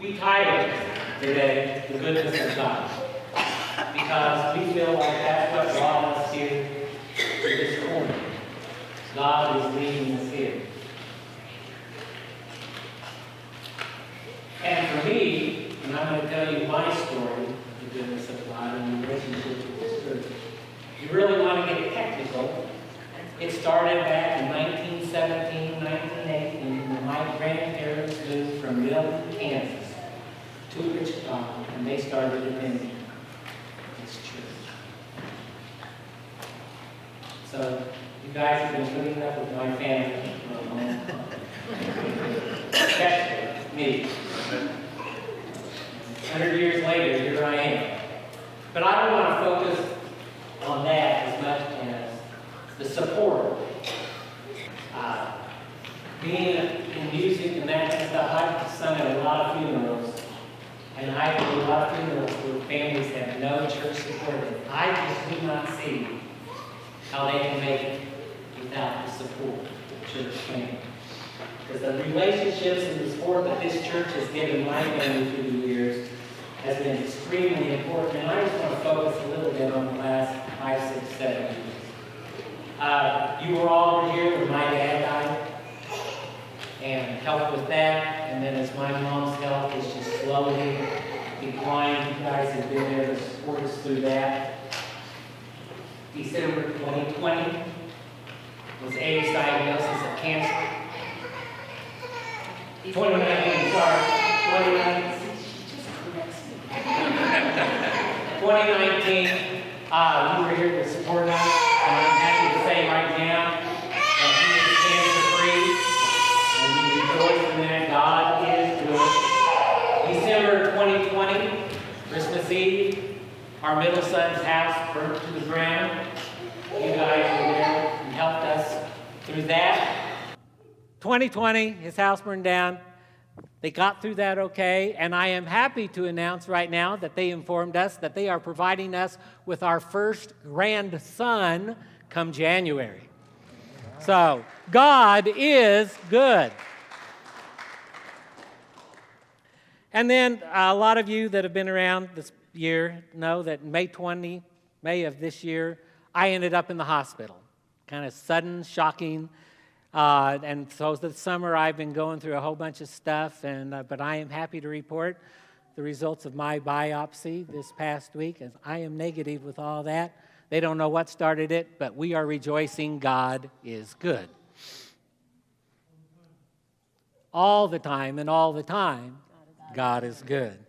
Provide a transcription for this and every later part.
We titled today, The Goodness of God, because we feel like that's what brought us here to this corner. God is leading us here. And for me, and I'm going to tell you my story, the goodness of God and the relationship with this church, you really want to get technical. It started back in 1917, 1918, when my grandparents moved from Middle, Kansas to Wichita, and they started attending this church. So, you guys have been putting up with my family for a long time. Especially me. 100 years later, here I am. But I don't want to focus on that as much as the support. Being in music and that kind of stuff, I've sung at a lot of funerals. And I do a lot of funerals where families have no church support. I just do not see how they can make it without the support of the church family. Because the relationships and the support that this church has given my family through the years has been extremely important. And I just want to focus a little bit on the last 5, 6, 7 years. You were all here when my dad died and helped with that. And then as my mom's health is just slowly declining, you guys have been there to support us through that. December 2020 was A's diagnosis of cancer. 2019, sorry. 2019, you were here to support us, and I'm happy to say right now that he is cancer-free, and we rejoice in that. God is good. December 2020, Christmas Eve, our middle son's house burnt to the ground. You guys were there and helped us through that. 2020, his house burned down. They got through that okay, and I am happy to announce right now that they informed us that they are providing us with our first grandson come January. So, God is good. And then a lot of you that have been around this year know that May of this year, I ended up in the hospital. Kind of sudden, shocking. And so this summer I've been going through a whole bunch of stuff, but I am happy to report the results of my biopsy this past week, as I am negative with all that. They don't know what started it, but we are rejoicing. God is good. All the time and all the time, God is good.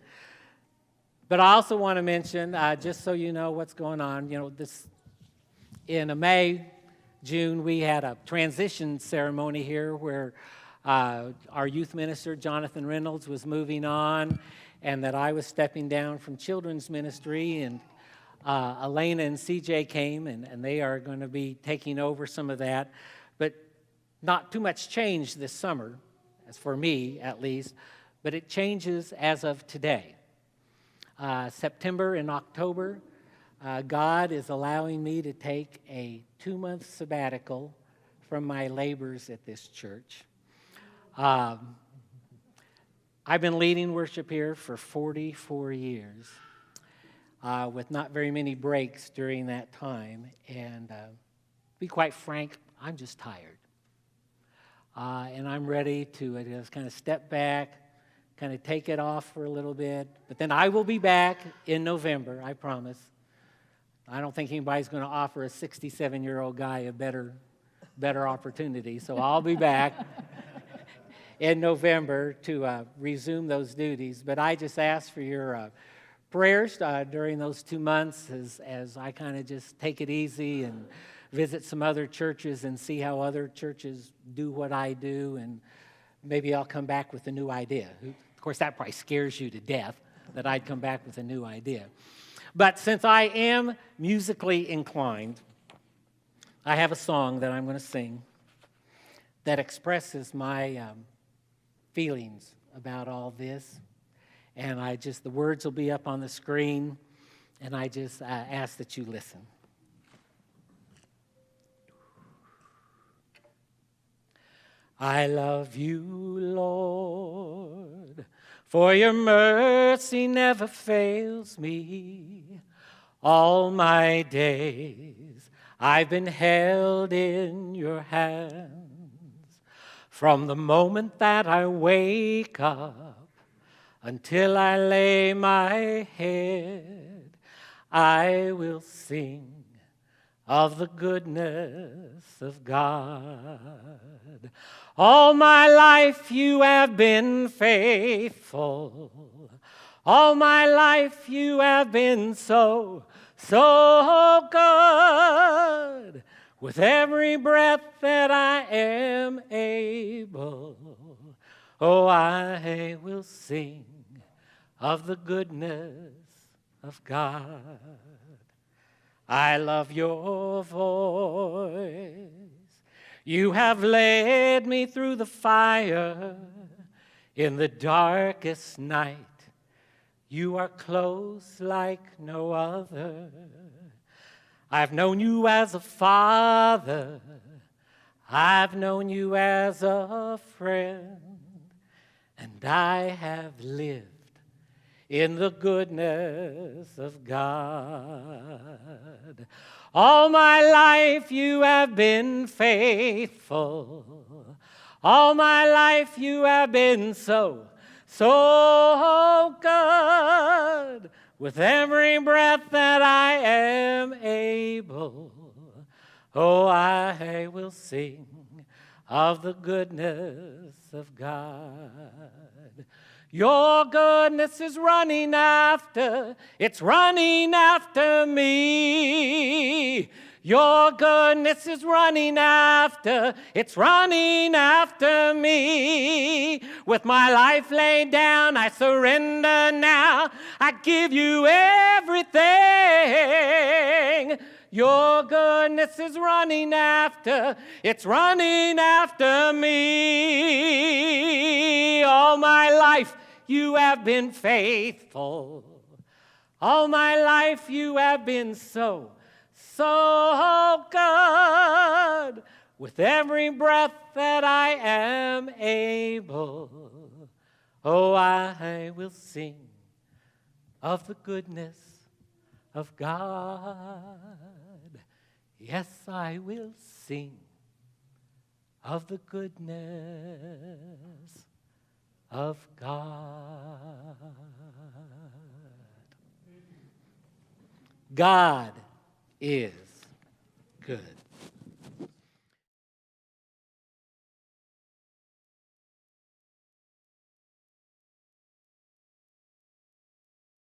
But I also want to mention, just so you know what's going on, this in May, June, we had a transition ceremony here where our youth minister, Jonathan Reynolds, was moving on, and that I was stepping down from children's ministry, and Elena and CJ came, and they are going to be taking over some of that. But not too much change this summer, as for me at least, but it changes as of today. September and October, God is allowing me to take a 2-month sabbatical from my labors at this church. I've been leading worship here for 44 years, with not very many breaks during that time. And to be quite frank, I'm just tired. And I'm ready to just kind of step back, kind of take it off for a little bit. But then I will be back in November, I promise. I don't think anybody's going to offer a 67-year-old guy a better opportunity. So I'll be back in November to resume those duties. But I just ask for your prayers during those 2 months as I kind of just take it easy and visit some other churches and see how other churches do what I do. And maybe I'll come back with a new idea. Of course, that probably scares you to death, that I'd come back with a new idea. But since I am musically inclined, I have a song that I'm going to sing that expresses my feelings about all this. And the words will be up on the screen, and I just ask that you listen. I love you, Lord, For your mercy never fails me. All my days I've been held in your hands. From the moment that I wake up until I lay my head, I will sing of the goodness of God. All my life you have been faithful. All my life you have been so good. With every breath that I am able, oh, I will sing of the goodness of God. I love your voice. You have led me through the fire in the darkest night. You are close like no other. I've known you as a father. I've known you as a friend. And I have lived in the goodness of God. All my life you have been faithful. All my life you have been so good. With every breath that I am able, oh, I will sing of the goodness of God. Your goodness is running after, it's running after me. Your goodness is running after, it's running after me. With my life laid down, I surrender now. I give you everything. Your goodness is running after, it's running after me. All my life you have been faithful. All my life you have been so good. With every breath that I am able, oh, I will sing of the goodness of God. Yes, I will sing of the goodness of God. God is good.